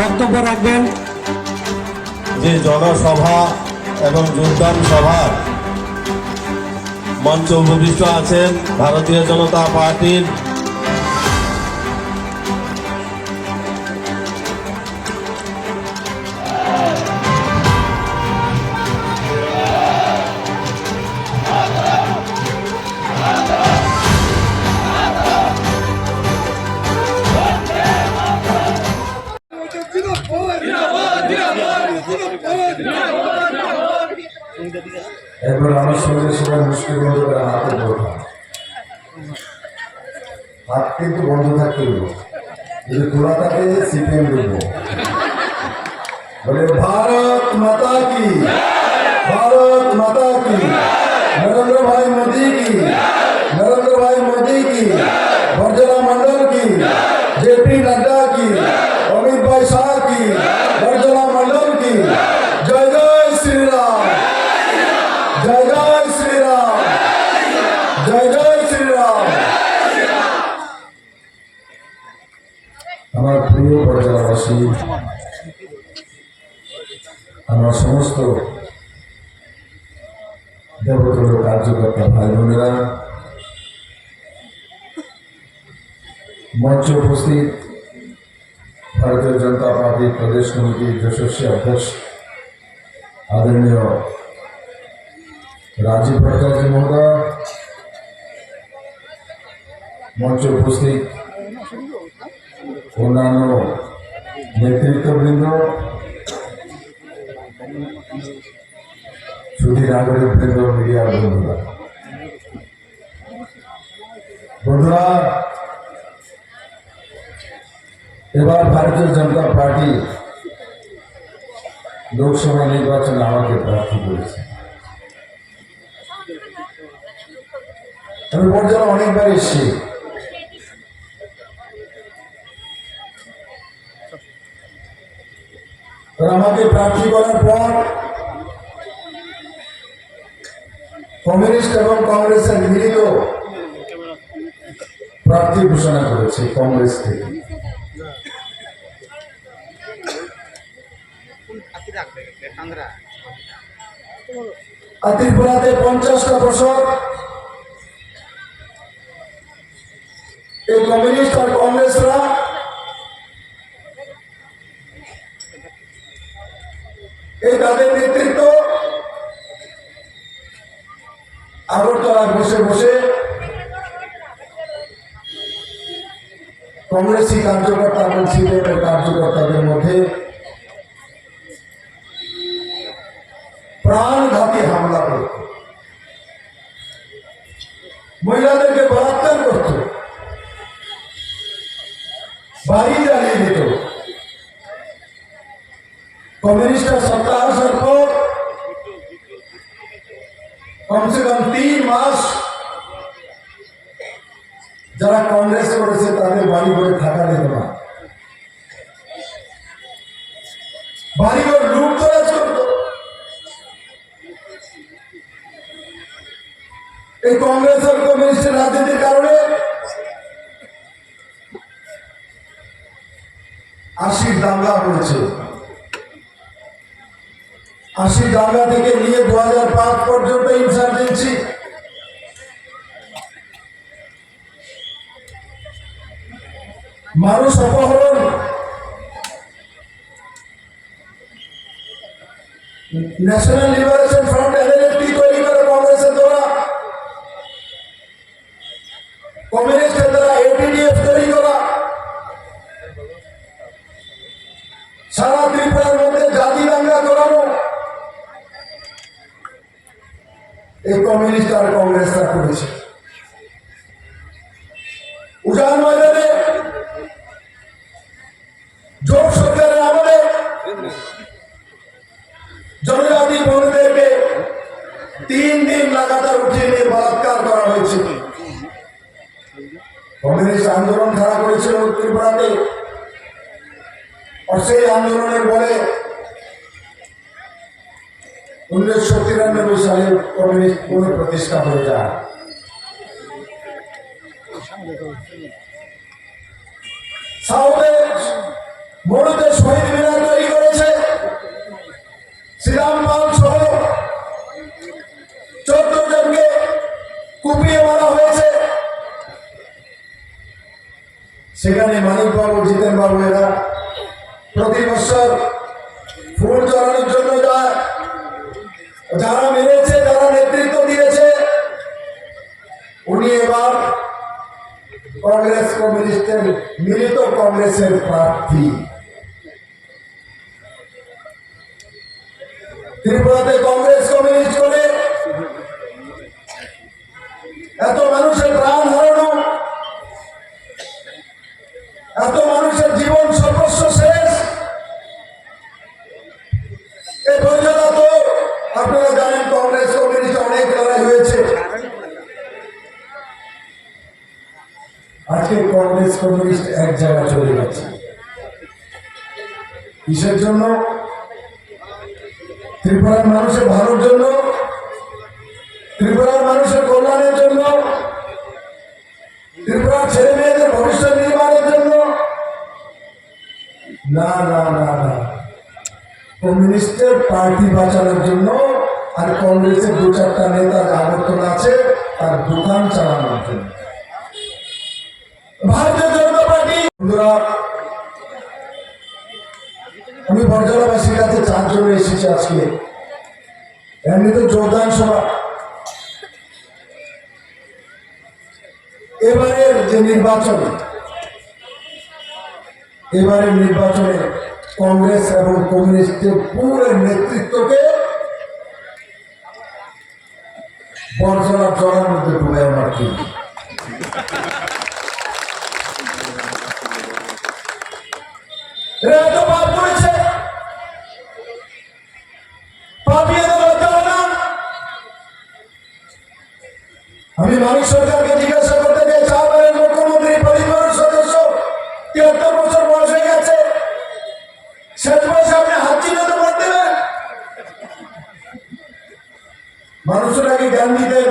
বক্তব্য রাখবেন। যে জনসভা এবং যোগদান সভার মঞ্চে উপবিষ্ট আছেন ভারতীয় জনতা পার্টির এরপর আমার সঙ্গে সবাই মুশকিল বন্ধ করে হাতে ধরতাম। হাত কিন্তু বন্ধ থাকতে যদি খোলা থাকে সিপিএম দেবো বলে भारत माता की, भारत माता की, नरेंद्र भाई मोदी की, नरेंद्र भाई मोदी की, बर्जला मंडल की, जेपी नड्डा की, अमित भाई शाह की, बर्जला मंडल की, जय जय श्री राम, जय जय श्री राम, जय जय श्री राम। আমার প্রিয় বর্জলাবাসী, আমার সমস্ত দেবতর কার্যকর্তা ভাই বোনেরা, মঞ্চে উপস্থিত ভারতীয় জনতা পার্টির প্রদেশ কমিটির যশস্বী অধ্যক্ষ আদরণীয় রাজীব ভট্টাচার্য মহোদয়, মঞ্চে উপস্থিত অন্যান্য নেতৃত্ববৃন্দ, সুধী নাগরিক বৃন্দ, মিডিয়ার বন্ধুরা, এবার ভারতীয় জনতা পার্টি লোকসভা নির্বাচনে আমাকে প্রার্থী করেছে। আমি বর্জলা অনেকবার এসেছি। আমাকে প্রার্থী করার পর কমিউনিস্ট এবং কংগ্রেসের মিলিত প্রার্থী ঘোষণা করেছে কংগ্রেস থেকে। ত্রিপুরাতে 50টা বছর এই কমিউনিস্ট আর কংগ্রেসরা এই তাদের নেতৃত্ব আগরতলায় বসে বসে কংগ্রেসী কার্যকর্তা এবং সিপিএমের কার্যকর্তাদের মধ্যে প্রাণঘাতী হামলা করত, মহিলাদেরকে বলাৎকার করত, বাড়ি জ্বালিয়ে দিত। কমিউনিস্টরা সত্তা আসার পর কমসে কম 3 মাস যারা কংগ্রেস করেছে তাদের বাড়ি ঘরে থাকা যেত না, বাড়িঘর লুটতরাজ করত। এই কংগ্রেস আর কমিউনিস্টের রাজনীতির কারণে 80 দাঙ্গা হয়েছে। 80 দাঙ্গা থেকে নিয়ে 2005 পর্যন্ত ইনসার্জেন্সি, মানুষ অপহরণ, ন্যাশনাল লিবারেশন ফ্রন্ট এলএলএফটি তৈরি করে কংগ্রেসের দ্বারা, কমিউনিস্টের দ্বারা এপিডিএফ তৈরি করা, সারা ত্রিপুরার মধ্যে জাতি দাঙ্গা করানো, এই কমিউনিস্ট আর কংগ্রেসরা করেছে। উজান ময়দানে জোট সরকারের আমলে জনজাতি বোনদেরকে 3 দিন লাগাতার উঠিয়ে নিয়ে বলাৎকার করা হয়েছে। কমিউনিস্ট আন্দোলন খাড়া করেছিল ত্রিপুরাতে, আর সেই আন্দোলনের বলে 1993 সালে কমিউনিস্ট পুনঃপ্রতিষ্ঠা হয়ে যায়। সাউথে মরুতে শহীদ সেখানে মানিকবাবু, জিতেনবাবু এরা প্রতি বছর ফুল চড়ানোর জন্য যায়। যারা মেনেছে, যারা নেতৃত্ব দিয়েছে, উনি এবার কংগ্রেস কমিউনিস্টের মিলিত কংগ্রেসের প্রার্থী। ত্রিপুরাতে কংগ্রেস কমিউনিস্ট করে এত মানুষের প্রাণ হারানো, এত মানুষের জীবন সর্বস্ব শেষ। এই বৈধতা তো আপনারা জানেন, কংগ্রেস কমিউনিস্ট অনেক লড়াই হয়েছে। আজকে কংগ্রেস কমিউনিস্ট এক জায়গায় চলে গেছে। কিসের জন্য? ত্রিপুরার মানুষের ভালোর জন্য, ত্রিপুরার মানুষের কল্যাণের জন্য, ত্রিপুরার ছেলে মেয়েদের ভবিষ্যৎ নির্মাণের জন্য। না না না না, কমিউনিস্টের পার্টি বাঁচানোর জন্য আর কংগ্রেসের দু চারটা নেতা আগরতলা আছে তার দোকান চালানোর জন্য। ভারতীয় জনতা পার্টি বন্ধুরা, আমি বরজলাবাসীর কাছে 4 জনে এসেছি আজকে। এমনি তো যোগদান সভা। এবারের যে নির্বাচন, এবারের নির্বাচনে কংগ্রেস এবং কমিউনিস্টের পুরো নেতৃত্বকে বরজলার জলের মধ্যে ডুবে আমার কি এত পাপ করেছে, পাপিয়ে না। আমি মানিক সরকারকে জিজ্ঞাসা করতে চাই, 4 বারের মুখ্যমন্ত্রী, পরিবারের সদস্য, 73 বছর বয়স হয়ে গেছে, শেষ বয়সে আপনি হাত চিহ্নিত করে দেবেন? মানুষটাকে জ্ঞান দিতেন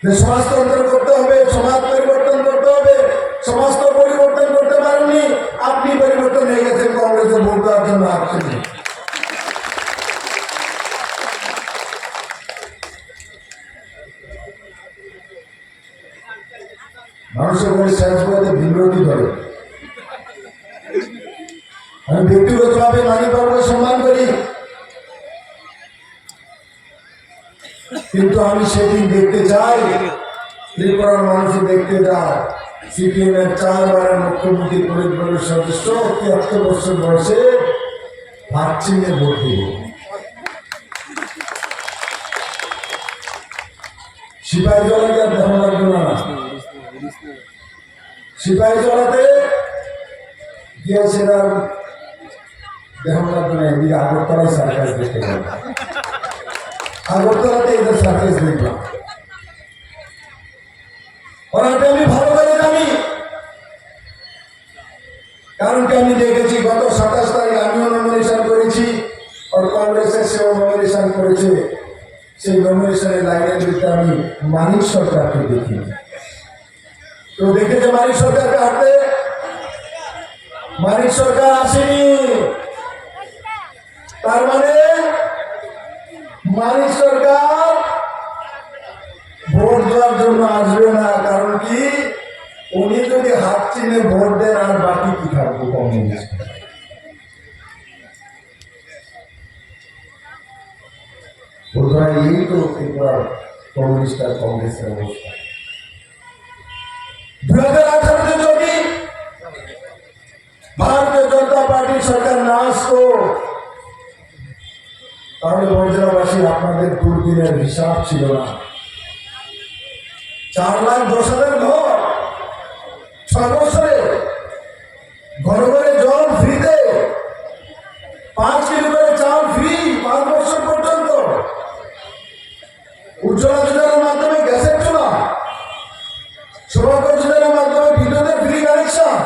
যে সমাজতন্ত্র করতে হবে, সমাজ পরিবর্তন করতে হবে। সমাজ তো পরিবর্তন করতে পারেননি, আপনি পরিবর্তন হয়ে গেছেন কংগ্রেসের ভোট দেওয়ার জন্য আসছেন। মানুষের মনে শেষ বলতে বিরোধী করে। আমি ব্যক্তিগতভাবে মানিকবাবুকে সম্মান করি, কিন্তু আমি সেদিন দেখতে চাই, ত্রিপুরার মানুষ দেখতে যায়, সিপিএম এর 4 বারের মুখ্যমন্ত্রী, পরিবারের সদস্য, 73 বছর বয়সে হাত চিহ্নে ভোট দিব। সিপাহী জলাকে আর দেখা লাগবে না। সিপাহী জলাতে গিয়েছে দেখা লাগবে না। এদিকে আগরতলায় সার্কাস দেখতে গেল, আগরতলাতে এদের সার্কাস দেখলাম। ওনাকে আমি ভালো করে জানি, কারণ কি আমি দেখেছি গত 27 তারিখ আমিও নমিনেশন করেছি, আর কংগ্রেসের সেও নমিনেশন করেছে। সেই নমিনেশনের লাইনের ভিতরে আমি মানিক সরকারকে দেখি। তো দেখেছে মানিক সরকারকে হাঁটতে, মানিক সরকার আসেনি। তার মানে মানিক সরকার ভোট দেওয়ার জন্য আসবে না। কারণ কি, উনি যদি হাত চিহ্নে ভোট দেন আর বাকি কি থাকবো কমিউনিস্ট। এই তো ত্রিপুরার কমিউনিস্ট আর কংগ্রেসের অবস্থা। 2018-তে যদি ভারতীয় জনতা পার্টির সরকার না আসতো, তাহলে বরজলাবাসী আপনাদের দুর্দিনের হিসাব ছিল না। 4,10,000 ঘর, 6 বছরে ঘরে ঘরে জল ফ্রিতে, 5 কিলো করে চাল ফ্রি 5 বছর পর্যন্ত। উজ্জ্বলা যোজনার মাধ্যমে গ্যাসের চুলা, সৌভাগ্য যোজনার মাধ্যমে বিদ্যুতের ফ্রি কানেকশন,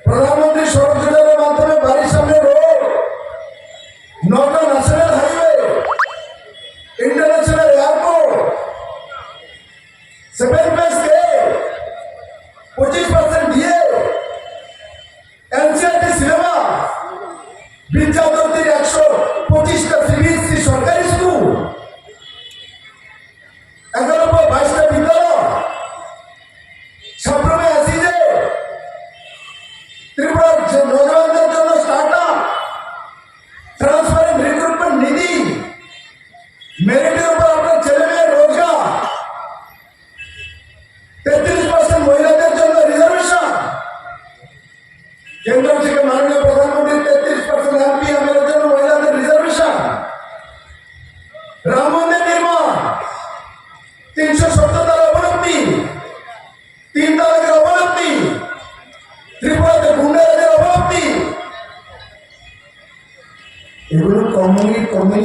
প্রধানমন্ত্রী সড়ক যোজনার মাধ্যমে বাড়ির সামনে রোড, 9টা national highway, international airport, 7 plus কে 25% দিয়ে এনসিআরটি সিলেবাস, বিদ্যাধরীর 125টা সিবিএসসি সরকারি স্কুল,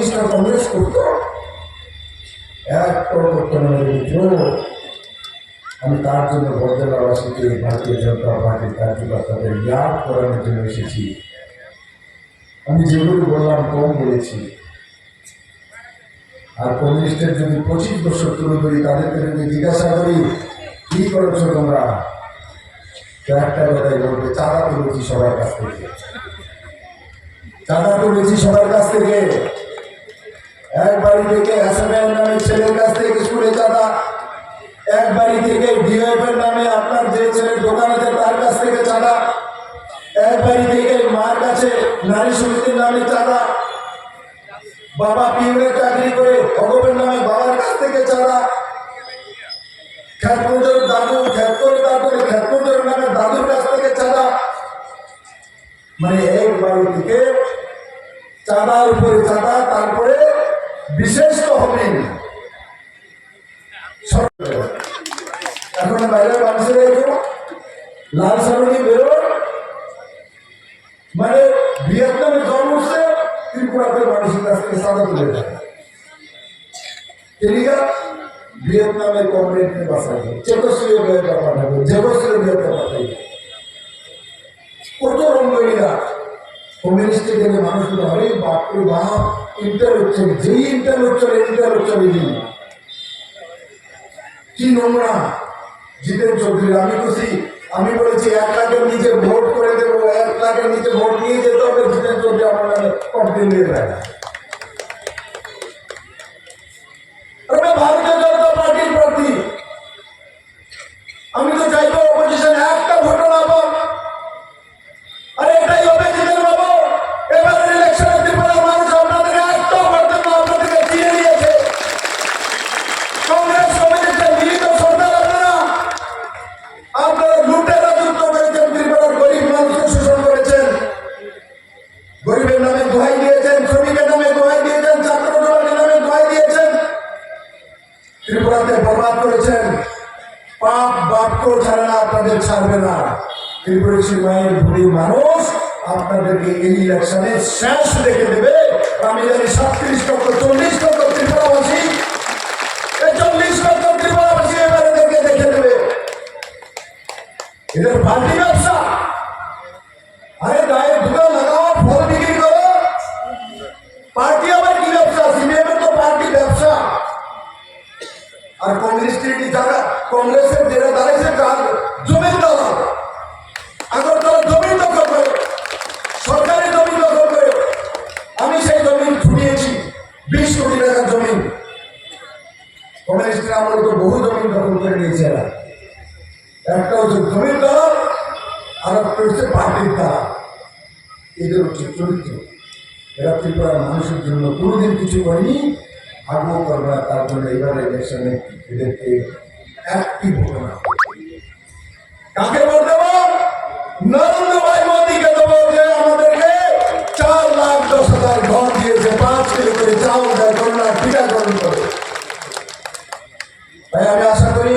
কমিউনিস্ট আর কংগ্রেস করতো? একটাও করতো না মিত্র। আমি তার জন্য বর্ধমানবাসীকে ভারতীয় জনতা পার্টির কার্যকর্তাদের ইয়াদ করানোর জন্য এসেছি। আমি যেগুলো বললাম কম বলেছি। আর কমিউনিস্টের যদি 25 বছর তুলে ধরি, তাদেরকে যদি জিজ্ঞাসা করি কি করেছো তোমরা, তো একটা কথাই বলবে, চাঁদা তুলেছি সবার কাছ থেকে, চাঁদা তুলেছি সবার কাছ থেকে। এক বাড়ি থেকে এসএমএল নামে ছেলের কাছ থেকে স্কুলে চাঁদা, এক বাড়ি থেকে ডিওএফ এর নামে আপনার যে ছেলের দোকান আছে তার কাছ থেকে চাঁদা, এক বাড়ি থেকে মার কাছে নারী সমিতির নামে চাঁদা, বাবা পিউনের চাকরি করে ভগবের নামে বাবার কাছ থেকে চাঁদা, খ্যাতমজোর দাদু খ্যাতমজোর নামে দাদুর কাছ থেকে চাঁদা। মানে এক বাড়ি থেকে চাঁদার উপরে চাঁদা, তারপরে বিশেষ তহবিল। এখন বাইরের মানুষের লাল সারণী বেরোয়, মানে ভিয়েতনামে জন্ম হচ্ছে, ত্রিপুরাতে মানুষের কাছ থেকে চাঁদা তুলে দেয়। ভিয়েতনামের কমরেডকে বাঁচাইবে, চেকোস্লোভাকিয়া পাঠাবো, জেগোস্লোভাকিয়া পাঠাইবে। কত রঙ্গিনা কমিউনিস্টে গেলে মানুষগুলো আরে বাপরে বাপ, ইন্টালেকচুয়াল, যেই ইন্টালেকচুয়াল কি নোংরা। জিতেন চৌধুরী, আমি বলেছি 1 লাখের নিচে ভোট করে দেবো, 1 লাখের নিচে ভোট নিয়ে যেতে হবে। জিতেন চৌধুরী আমার নামে কমপ্লেন নিয়ে দেয়। ভারতীয় জনতা পার্টির প্রার্থী, আমি তো চাইবো অপোজিশন একটা ভোটও না পাক। আরে এটাই হবে জিতেন বাবু, এবারের ইলেকশনে ত্রিপুরার মানুষ আপনাদের একটা ভোট দেন না, আপনাদেরকে চিনে নিয়েছে। কংগ্রেস কমিউনিস্টের মিলিত সরকার আপনারা লুটে রাজত্ব করেছেন, ত্রিপুরার গরিব মানুষকে শোষণ করেছেন, গরিবের নামে দোহাই দিয়েছেন, শ্রমিকের নামে দোহাই দিয়েছেন, ছাত্র জনতার নামে দোহাই দিয়েছেন, ত্রিপুরাতে বরবাদ করেছেন। পাপ বাপকেও ছাড়ে না, আপনাদের ছাড়বে না। ত্রিপুরেশ্বরী মায়ের ভূমির মানুষ আপনাদেরকে এই ইলেকশনে শেষ দেখে দেবে। আমি জানি 37 লক্ষ 40 লক্ষ ত্রিপুরাবাসী, 40 লক্ষ ত্রিপুরাবাসী এবারে দেখে দেবে। এদের পার্টি ব্যবসা, আরে গায়ে দোকান লাগাও, ফল বিক্রি করো। পার্টি আবার কি ব্যবসা? সিপিএম এর তো পার্টি ব্যবসা। আর কমিউনিস্টের যারা কংগ্রেসের যেটা দাঁড়িয়েছে জমির দালাল, আগরতলা জমি দখল করে, সরকারি জমি দখল করে। আমি সেই জমি ছুটিয়েছি, 20 কোটি টাকার জমি। কমিউনিস্টের আমরা তো বহু জমি দখল করে নিয়েছে এরা। একটা হচ্ছে জমির দালাল, আর একটা হচ্ছে পার্টির দালাল। এদের হচ্ছে চরিত্র। এরা ত্রিপুরার মানুষের জন্য কোনোদিন কিছু করেনি, আগেও করবে না। তার জন্য এবার ইলেকশনে এদেরকে একটি ভোট না। কাকে ভোট দেবো? নরেন্দ্র ভাই মোদীকে দেবো, যে আমাদেরকে 4,10,000 ঘর দিয়েছে, 5 কিলো করে চাউল দেয়, করোনা টিকাকরণ করে। তাই আমি আশা করি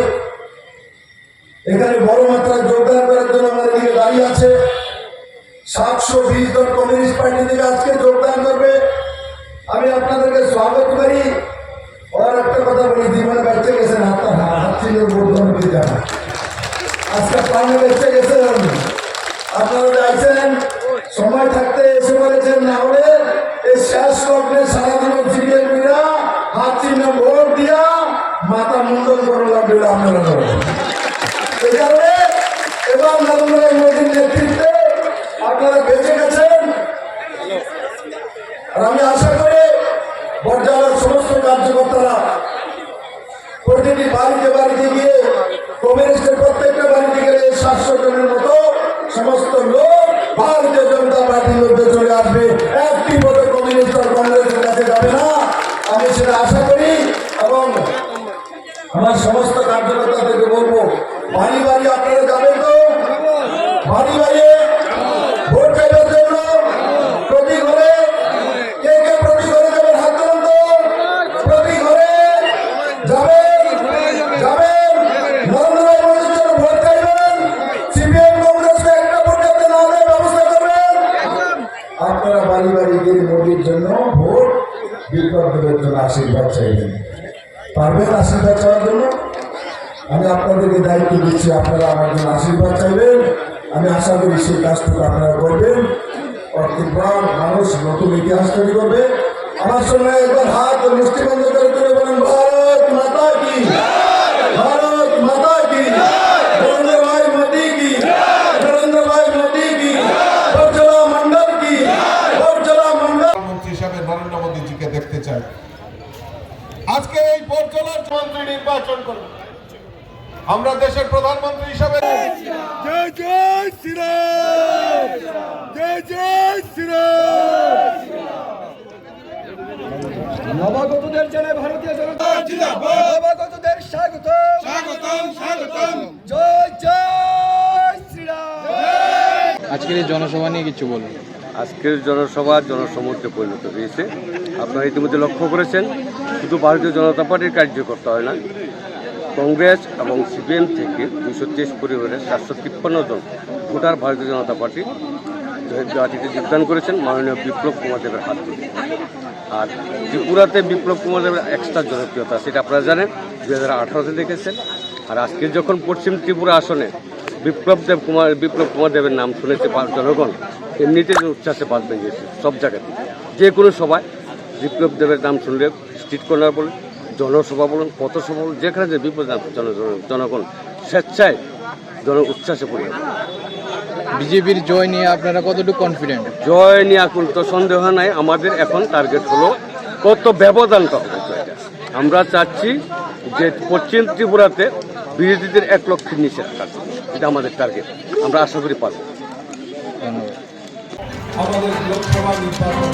এখানে বড় মাত্রায় যোগদান করার জন্য আমাদের দিকে দাঁড়িয়ে আছে 720 জন কমিউনিস্ট পার্টি থেকে আজকে যোগদান করবে। আমি আপনাদেরকে স্বাগত করি। আর একটা কথা বলি, জীবনে বেঁচে গেছেন, হাত ছিল বোধ জানা, আজকে প্রাণে বেঁচে গেছেন। আপনারা চাইছেন সময় থাকতে এসে বলেছেন, না হলে এই শেষ লগ্নে সারা জীবন ফিরিয়ে মিরা হাত চিহ্ন ভোট দিয়া মাথা মুন্ডন করে লাগবে আপনারা। এই কারণে এবার নরেন্দ্র মোদীর নেতৃত্বে আপনারা বেঁচে গেছেন। আর আমি আশা করি বর্জালার সমস্ত কার্যকর্তারা প্রতিটি বাড়িতে গিয়ে কমিউনিস্টের প্রত্যেকটা বাড়িতে গেলে 700 জনের মতো সমস্ত লোক ভারতীয় জনতা পার্টির মধ্যে চলে আসবে। একটি ভোটে কমিউনিস্ট আর কংগ্রেসের কাছে যাবে না, আমি সেটা আশা করি। এবং আমার সমস্ত কার্যকর্তাদেরকে বলবো, বাড়ি বাড়ি আপনারা যাবেন তো, বাড়ি বাড়ি ভোট চাইবার জন্য প্রতি ঘরে কে কে প্রতি ঘরে যাবেন? হাত তুলুন তো। প্রতি ঘরে যাবেন, নরেন্দ্র মোদীর জন্য ভোট চাইবেন। সিপিএম কংগ্রেসকে একটা ভোট যাতে না দেয় ব্যবস্থা করবেন। আপনারা বাড়ি বাড়ি গিয়ে মোদীর জন্য ভোট জন্য আশীর্বাদ চাইবেন। পারবেন আশীর্বাদ চাওয়ার জন্য? আমি আপনাদেরকে দায়িত্ব দিচ্ছি, আপনারা আমার জন্য আশীর্বাদ চাইবেন। আমি আশা করি সেই কাজটুকু আপনারা করবেন। প্রত্যেকবার মানুষ নতুন ইতিহাস তৈরি করবে। আমার সঙ্গে একবার হাত ও মুষ্টিবন্ধ করে তুলে বলেন, ভারত মাতা কি, ভারত মাতা কি, নরেন্দ্র ভাই মোদী কি, নরেন্দ্র ভাই মোদী কি, বরজলা মন্ডল কি, বরজলা মন্ডল। প্রধানমন্ত্রী হিসাবে নরেন্দ্র মোদীজিকে দেখতে চাই। আজকে এই পর্যটন মন্ত্রী নির্বাচন করব, আমরা দেশের প্রধানমন্ত্রী হিসাবে জয় জয় শ্রীরাম, জয় জয় শ্রীরাম। নবাগতদের জানাই ভারতীয় জনতা জিন্দাবাদ, নবাগতদের স্বাগত, স্বাগতম স্বাগতম, জয় জয় শ্রীরাম। আজকের এই জনসভা নিয়ে কিছু বলুন। আজকের জনসভা জনসমুদ্রে পরিণত হয়েছে। আপনারা ইতিমধ্যে লক্ষ্য করেছেন, শুধু ভারতীয় জনতা পার্টির কার্যকর্তা হয় না, কংগ্রেস এবং সিপিএম থেকে 223 পরিবারের 753 জন ভোটার ভারতীয় জনতা পার্টি পার্টিতে যোগদান করেছেন মাননীয় বিপ্লব কুমার দেবের হাত ধরে। আর ত্রিপুরাতে বিপ্লব কুমার দেবের এক্সট্রা জনপ্রিয়তা, সেটা আপনারা জানেন, 2018-তে দেখেছেন। আর আজকে যখন পশ্চিম ত্রিপুরা আসনে বিপ্লব কুমার দেবের নাম শুনেছে জনগণ, এমনিতে উচ্ছ্বাসে বাদ ভেঙেছে সব জায়গাতে। যে কোনো সভায় বিপ্লব দেবের নাম শুনলে স্ট্রিট কর্নার বলেন, জনসভা বলুন, পথসভা বলুন, যেখানে যে বিপ্লব জনগণ স্বেচ্ছায় উচ্ছ্বাসে পড়ে। বিজেপির জয় নিয়ে আপনারা কতটুকু কনফিডেন্ট? জয় নিয়ে এখন তো সন্দেহ নাই। আমাদের এখন টার্গেট হলো কত ব্যবধানটা হবে জয়টা। আমরা চাচ্ছি যে পশ্চিম ত্রিপুরাতে বিরোধীদের 1 লক্ষের নিচে রাখা, এটা আমাদের টার্গেট। আমরা আশা করি পারব। ধন্যবাদ। আমাদের লোকসভা নির্বাচন